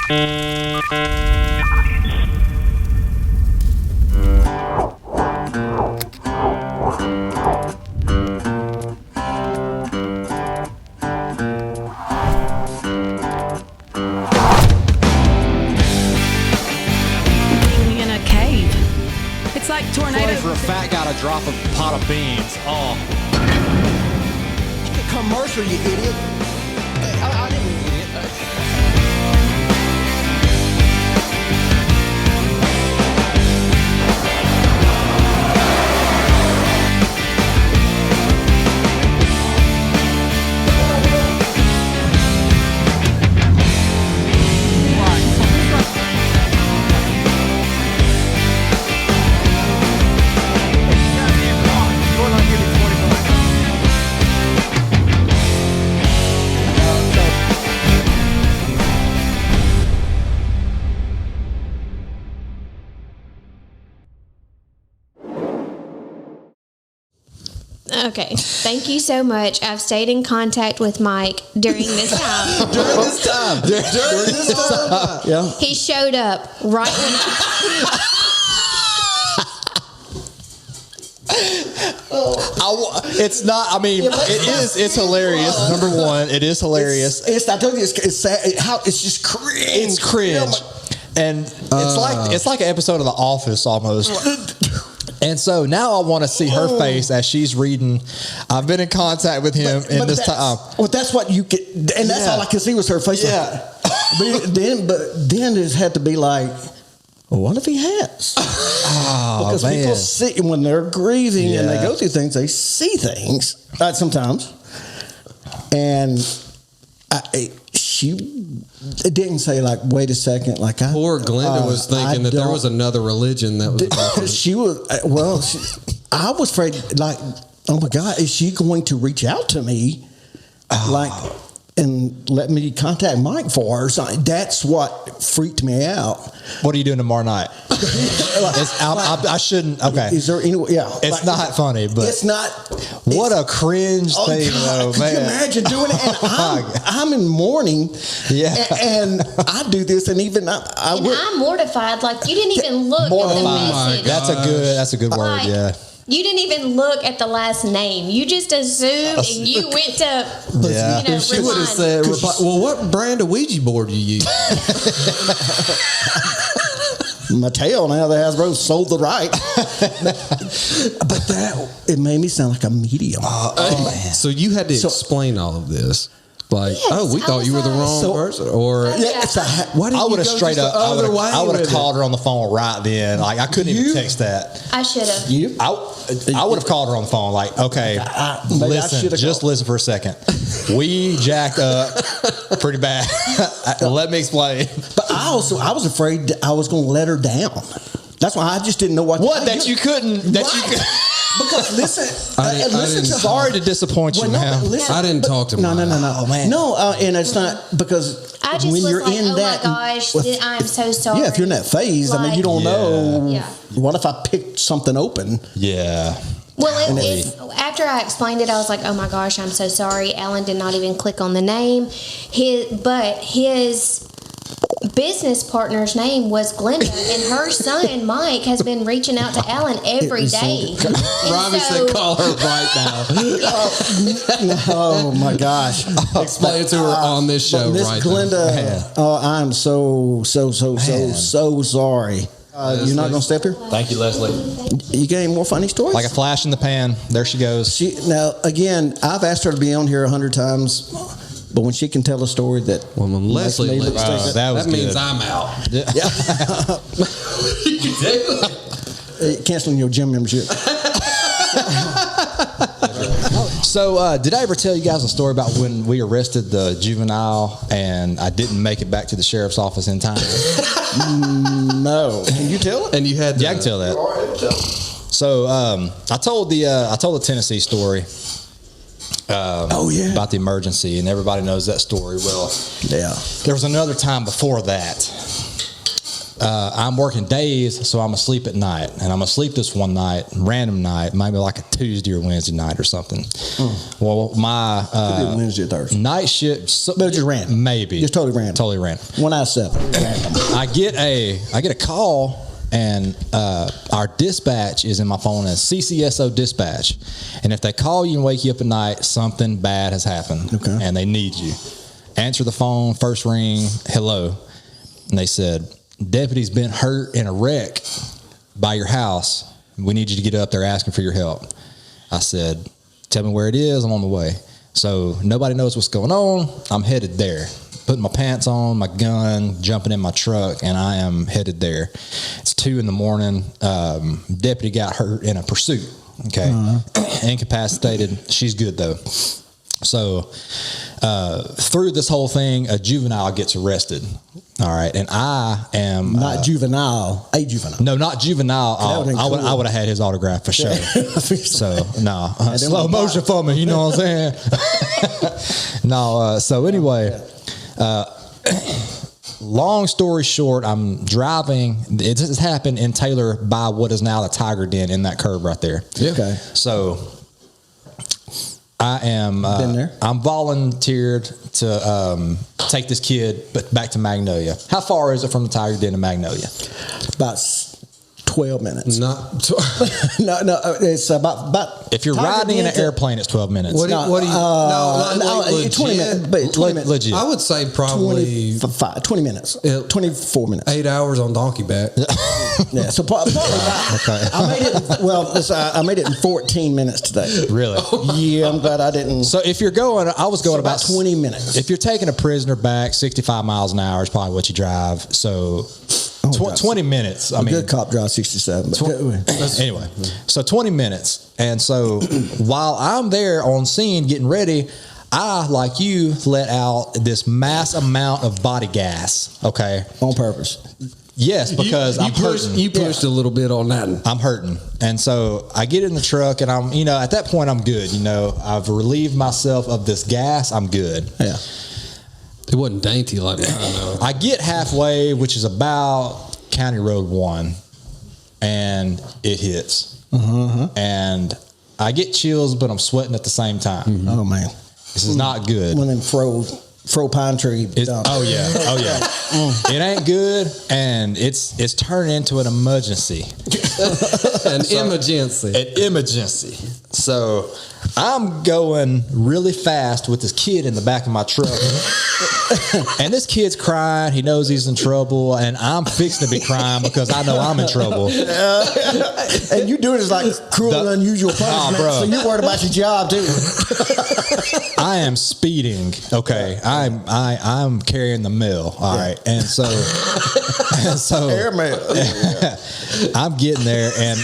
For a fat guy to drop a pot of beans. Oh. Commercial, you idiot. I didn't mean idiot. Okay, thank you so much. I've stayed in contact with Mike during this time. During this time. Yeah. He showed up right when It's not. I mean, it's hilarious. Number one, it is hilarious. I told you, it's sad. It's just cringe. It's cringe, and it's like an episode of The Office almost. And so now I want to see her face as she's reading. I've been in contact with him in this time. Well, that's what you could, and that's all I could see was her face. Yeah. But then it had to be like, well, what if he has? Because people see when they're grieving and they go through things, they see things sometimes, and it didn't say like, wait a second, like poor Glenda was thinking that there was another religion that was about to... She was I was afraid, like, oh my God, is she going to reach out to me and let me contact Mike for her? So that's what freaked me out. What are you doing tomorrow night? I shouldn't. Okay. Is there any? Yeah. It's not funny, but it's not. What a cringe thing, though, man. Could you imagine doing it? And I'm in mourning. Yeah. And I do this, and even I'm mortified. Like, you didn't even look at the message. That's a good word. Like, yeah. You didn't even look at the last name. You just assumed, and you went to, She would have said, well, what brand of Ouija board do you use? Mattel now, the Hasbro sold the right. But it made me sound like a medium. So you had to explain all of this. Like, we thought you were the wrong person, or why did I would have straight up. I would have called her on the phone right then. Like, I couldn't even text that. I should have. I would have called her on the phone. Like, okay, listen for a second. We jacked up pretty bad. Let me explain. But I was afraid that I was going to let her down. That's why I just didn't know what. That you couldn't. Because listen, sorry to disappoint you, man. I didn't talk to Mike. No. Oh, man. No, and it's not because I just when was you're like, in my gosh, I'm so sorry. Yeah, if you're in that phase, I mean, you don't know. Yeah. What if I picked something open? Yeah. Well, after I explained it, I was like, oh my gosh, I'm so sorry. Alan did not even click on the name. His business partner's name was Glenda, and her son Mike has been reaching out to Alan every day. Robbie said, "Call her right now." Oh my gosh! Explain it to her on this show, Miss right Glenda. Oh, I'm so sorry. You're not going to step here? Thank you, Leslie. You got any more funny stories? Like a flash in the pan. There she goes. Now, again, I've asked her to be on here 100 times. But when she can tell a story that when Leslie that means I'm out. Yeah. Canceling your gym membership. So, did I ever tell you guys a story about when we arrested the juvenile and I didn't make it back to the sheriff's office in time? No. Can you tell it? And you had I can tell that. So, I told the Tennessee story. About the emergency, and everybody knows that story well. Yeah. There was another time before that I'm working days, so I'm asleep at night, and I'm asleep this one night, random night, maybe like a Tuesday or Wednesday night or something. Well, my Wednesday or Thursday night shift, but just random, maybe just totally random, 1 out of 7. Random. I get a call. And our dispatch is in my phone as CCSO dispatch. And if they call you and wake you up at night, something bad has happened. Okay. And they need you. Answer the phone, first ring, hello. And they said, deputy's been hurt in a wreck by your house. We need you to get up. They're asking for your help. I said, tell me where it is. I'm on the way. So nobody knows what's going on. I'm headed there. Putting my pants on, my gun, jumping in my truck, and I am headed there. It's 2 a.m. Deputy got hurt in a pursuit. Okay. Incapacitated. She's good though. So through this whole thing, a juvenile gets arrested. All right, and I am not juvenile, a juvenile. No, not juvenile. I would have had his autograph for sure. So no, slow motion for me. You know what I'm saying? No. So anyway. Long story short, I'm driving. It just happened in Taylor by what is now the Tiger Den in that curve right there. Yeah. Okay. So I am. Been there. I'm volunteered to take this kid back to Magnolia. How far is it from the Tiger Den to Magnolia? About 12 minutes. No, it's about. If you're riding in an airplane, it's 12 minutes. What do you? No, 20 minutes. But 20 minutes. Legit. I would say probably 20 minutes. 24 minutes. 8 hours on donkey back. Yeah. So partly Okay. I made it. Well, I made it in 14 minutes today. Really? Yeah. I'm glad I didn't. So if you're going, I was going about 20 minutes. If you're taking a prisoner back, 65 miles an hour is probably what you drive. So 20 minutes. I mean, good cop drives 67. Anyway, so 20 minutes. And so while I'm there on scene getting ready, I, like you, let out this mass amount of body gas. Okay. On purpose. Yes, because I'm hurting. You pushed a little bit on that. I'm hurting. And so I get in the truck and I'm, at that point I'm good. I've relieved myself of this gas. I'm good. Yeah. It wasn't dainty like that. I get halfway, which is about County Road 1, and it hits. And I get chills, but I'm sweating at the same time. Mm-hmm. Oh, man. This is not good. One of them fro pine tree. Oh, yeah. It ain't good, and it's turning into an emergency. An emergency. So I'm going really fast with this kid in the back of my truck. And this kid's crying. He knows he's in trouble. And I'm fixing to be crying because I know I'm in trouble. And you doing this like cruel and unusual punishment. Bro. So you're worried about your job too. I am speeding. Okay. I'm carrying the mail. All right. And so Airmail. I'm getting there and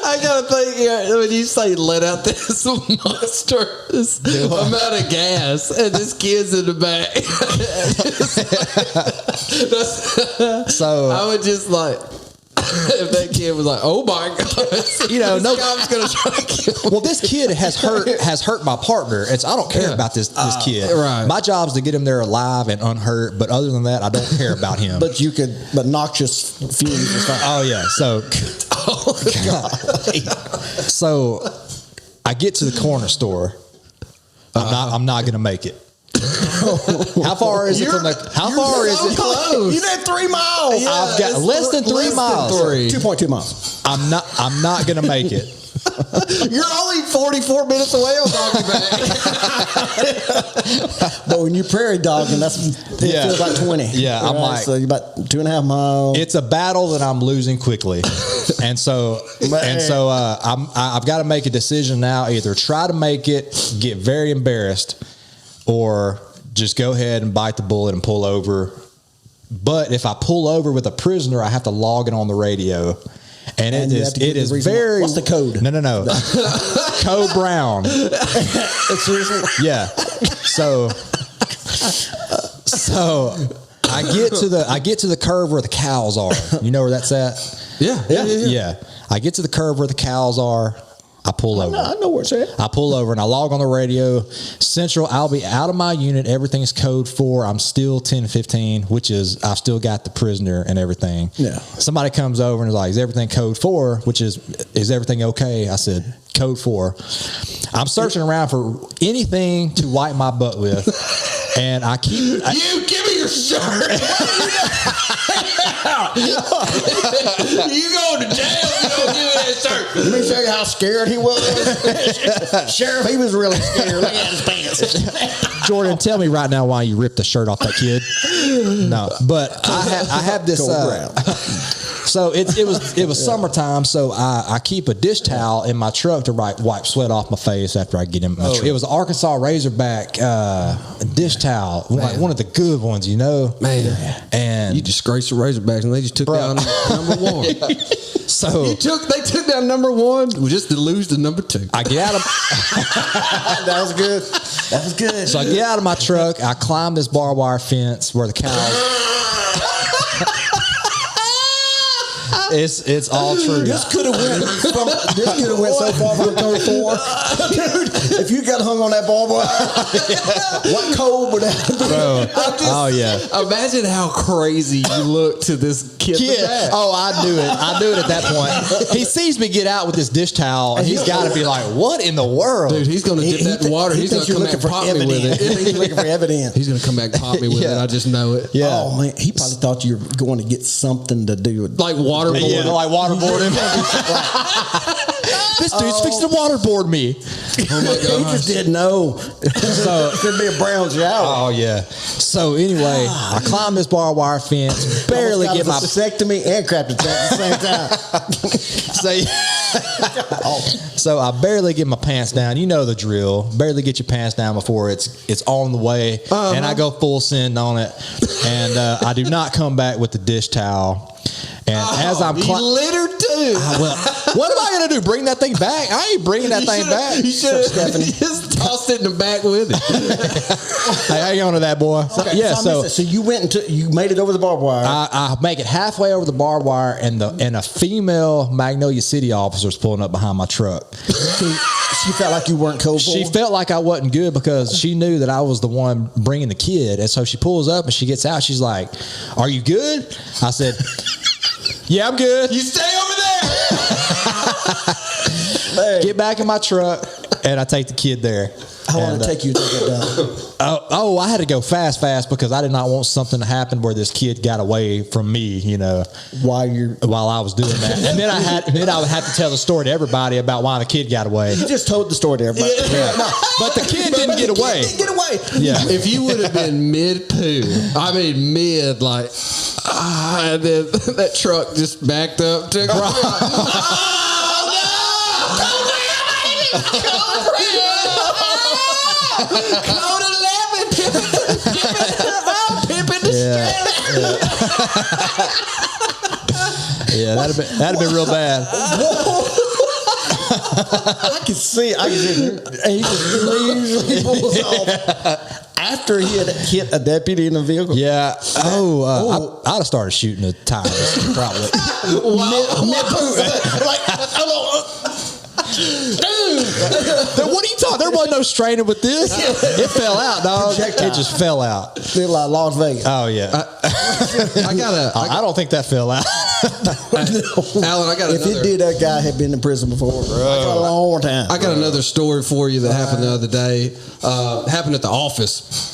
I gotta think here when you say let out this monstrous amount of gas and this kid's in the back. So I would just like if that kid was like, "Oh my gosh," no cop's gonna try to kill me. Well, this kid has hurt my partner. I don't care about this kid. Right. My job is to get him there alive and unhurt. But other than that, I don't care about him. but noxious fumes is fine. Oh yeah. So, so I get to the corner store. I'm not gonna make it. How far is it from the? How far is it? Close. You did 3 miles. Yeah, I've got less than 3 miles. 2.2 miles. I'm not gonna make it. You're only 44 minutes away on donkey back. But when you prairie dogging, it feels like 20. Yeah, I'm like, so you're about 2.5 miles. It's a battle that I'm losing quickly, and so I've got to make a decision now. Either try to make it, get very embarrassed, or just go ahead and bite the bullet and pull over. But if I pull over with a prisoner, I have to log it on the radio. And it is very... What's the code? No. Code Brown. Seriously? Yeah. So I get to the curve where the cows are. You know where that's at? Yeah. I get to the curve where the cows are. I pull over. I know where it's at. I pull over and I log on the radio. Central, I'll be out of my unit. Everything's code 4. I'm still 1015, which is I've still got the prisoner and everything. Yeah. Somebody comes over and is like, is everything code 4? Which is everything okay? I said, code 4. I'm searching around for anything to wipe my butt with. And I keep... You give me your shirt. You going to jail if you don't give me that shirt. Let me show you how scared he was. Sheriff, he was really scared. Look at his pants. Jordan, tell me right now why you ripped the shirt off that kid. No, but I have this... So it was summertime, so I keep a dish towel in my truck to wipe sweat off my face after I get in my truck. It was an Arkansas Razorback dish towel, like one of the good ones, you know. Man, and you disgraced the Razorbacks, and they just took down number 1. So they took down number 1 just to lose to number 2. I get out of That was good. That was good. So I get out of my truck, I climb this barbed wire fence where the cows. It's all true. This could have went so far from 34. Dude, if you got hung on that barbed wire, what code would that be? Imagine how crazy you look to this kid. Oh, I knew it. I knew it at that point. He sees me get out with this dish towel, and he's got to be like, what in the world? Dude, he's going to dip that in water. He's going to come back and pop me with it. He's looking for evidence. He's going to come back and pop me with it. I just know it. Yeah. Oh, man. He probably thought you were going to get something to do with like waterboard. Yeah, like waterboard him. This dude's fixing to waterboard me. Oh my god! He just didn't know. So it could be a brown shower. Oh yeah. So anyway, I climb this barbed wire fence, barely get my vasectomy and crap attack at the same time. So I barely get my pants down. You know the drill. Barely get your pants down before it's on the way, and I go full send on it, and I do not come back with the dish towel. And as I'm littered too. Well, what am I going to do? Bring that thing back? I ain't bringing that thing back. You should have just tossed it in the back with it. Hey, hang on to that, boy. Okay, so you went you made it over the barbed wire. I make it halfway over the barbed wire, and a female Magnolia City officer's pulling up behind my truck. She felt like you weren't cold. She felt like I wasn't good because she knew that I was the one bringing the kid, and so she pulls up and she gets out. She's like, "Are you good?" I said, "Yeah, I'm good." You stay over there. Get back in my truck, and I take the kid there. How long did it take you to get done? I had to go fast because I did not want something to happen where this kid got away from me, you know, while I was doing that. And then I would have to tell the story to everybody about why the kid got away. You just told the story to everybody. Yeah. No, but the kid didn't get away. Didn't get away. Yeah. If you would have been mid-poo, I mean mid, like, and then that truck just backed up. Took Code 11, pimping the Yeah, that'd have been real bad. I can see. He just usually pulls off after he had hit a deputy in the vehicle. Yeah. I'd have started shooting the tires probably. What are you talking? There wasn't no straining with this. It fell out, dog. It just fell out. Feel like Las Vegas. Oh yeah. I don't think that fell out. Alan, if it did, that guy had been in prison before. A long time. I got another story for you that happened the other day. Happened at the office.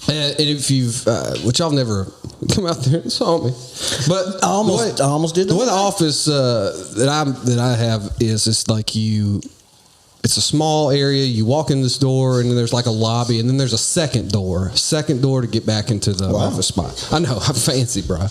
And if you've, which I've never come out there and saw me, but I almost did. The way the office that I have is it's like it's a small area. You walk in this door, and then there's like a lobby, and then there's a second door to get back into the office spot. I know, I'm fancy, bro.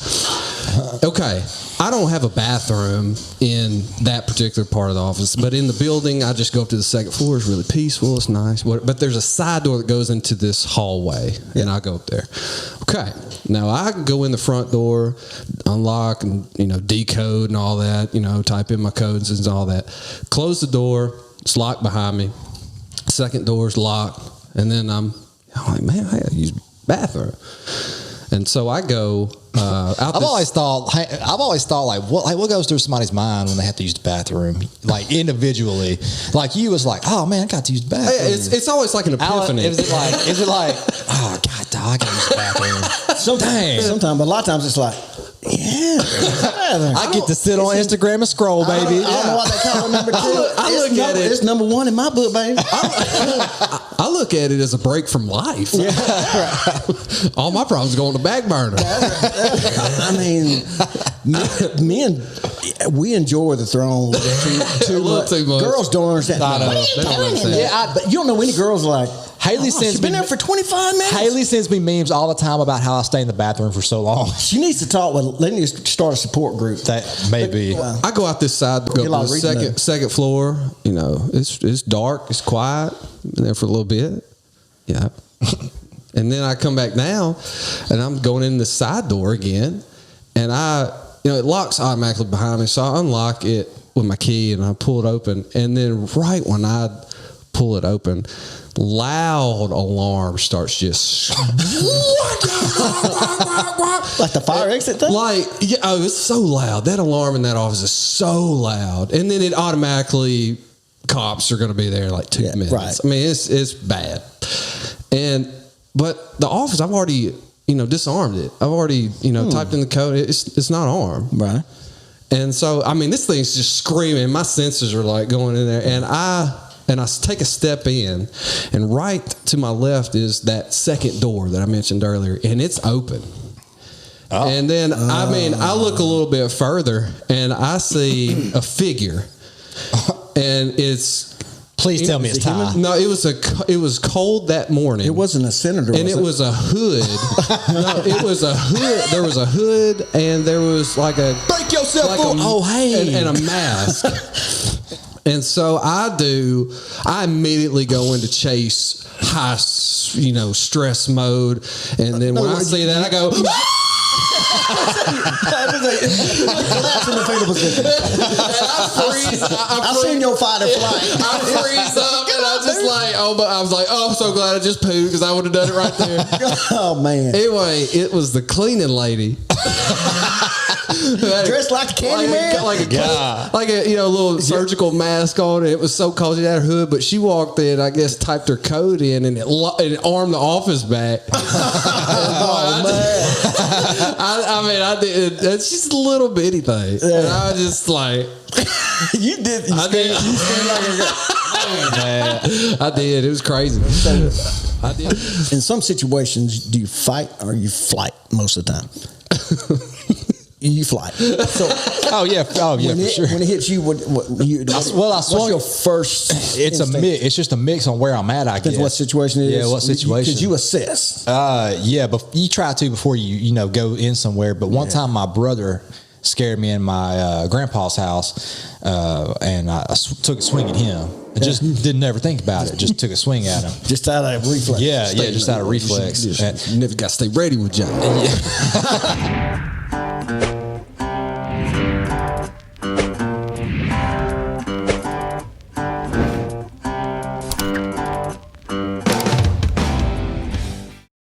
Okay, I don't have a bathroom in that particular part of the office, but in the building, I just go up to the second floor. It's really peaceful. It's nice. But there's a side door that goes into this hallway, and I go up there. Okay, now I can go in the front door, unlock, and decode and all that. Type in my codes and all that. Close the door. It's locked behind me. Second door's locked, and then I'm like, man, I gotta use the bathroom. And so I go out. I've always thought like what goes through somebody's mind when they have to use the bathroom, like individually. Like you was like, oh man, I got to use the bathroom. It's always like an epiphany. Is it like oh god, I got to use the bathroom? Sometimes, but a lot of times it's like, yeah, I get to sit on Instagram and scroll, baby. I don't know why they call it number 2. I look at it. It's number 1 in my book, baby. I look at it as a break from life. Yeah. All my problems go on the back burner. I mean, men, we enjoy the throne too much. Girls don't understand. I know. What are you doing in there? Yeah, but you don't know any girls like, Haley sends she's been me there for 25 minutes. Haley sends me memes all the time about how I stay in the bathroom for so long. She needs to talk with. They need to start a support group. That may be. I go out this side, go to the second floor. You know, it's dark, it's quiet. Been there for a little bit. Yeah. And then I come back down, and I'm going in the side door again, and it locks automatically behind me, so I unlock it with my key, and I pull it open, and then right when I pull it open, loud alarm starts just like the fire exit thing. It's so loud. That alarm in that office is so loud, and then it automatically cops are going to be there in like 2 minutes. Right. I mean, it's bad, but the office I've already disarmed it. I've already typed in the code. It's not armed. Right. And so I mean, this thing's just screaming. My senses are like going in there, and I take a step in, and right to my left is that second door that I mentioned earlier, and it's open. Oh. And then, I look a little bit further, and I see a figure, and it's. Please tell me it's Ty. No, it was cold that morning. It wasn't a senator, and it was a hood. No, it was a hood. There was a hood, and there was like a break yourself up. and a mask. And so I immediately go into chase high, stress mode, and then when I see that, I go. Collapse in the fetal position. I've seen your fight or flight. I freeze up, and I just I was like, I'm so glad I just pooed because I would have done it right there. Oh man. Anyway, it was the cleaning lady. Dressed like the candy man? Like a little surgical mask on. It was so cold. She had her hood, but she walked in, I guess, typed her code in, and it armed the office back. I did. It's just a little bitty thing. Yeah. And I was just like... You did. You screamed like a girl. I did. It was crazy. I did. In some situations, do you fight or you flight most of the time? You fly. So, for sure. When it hits you, I swung. What's your first? It's just a mix on where I'm at. I guess what situation it is. Yeah, what situation? Could you assess? But you try to before you go in somewhere. But one time, my brother scared me in my grandpa's house, and I took a swing at him. I just didn't ever think about it. Just took a swing at him. Just out of reflex. Just out of reflex. You never got to stay ready with John. Yeah.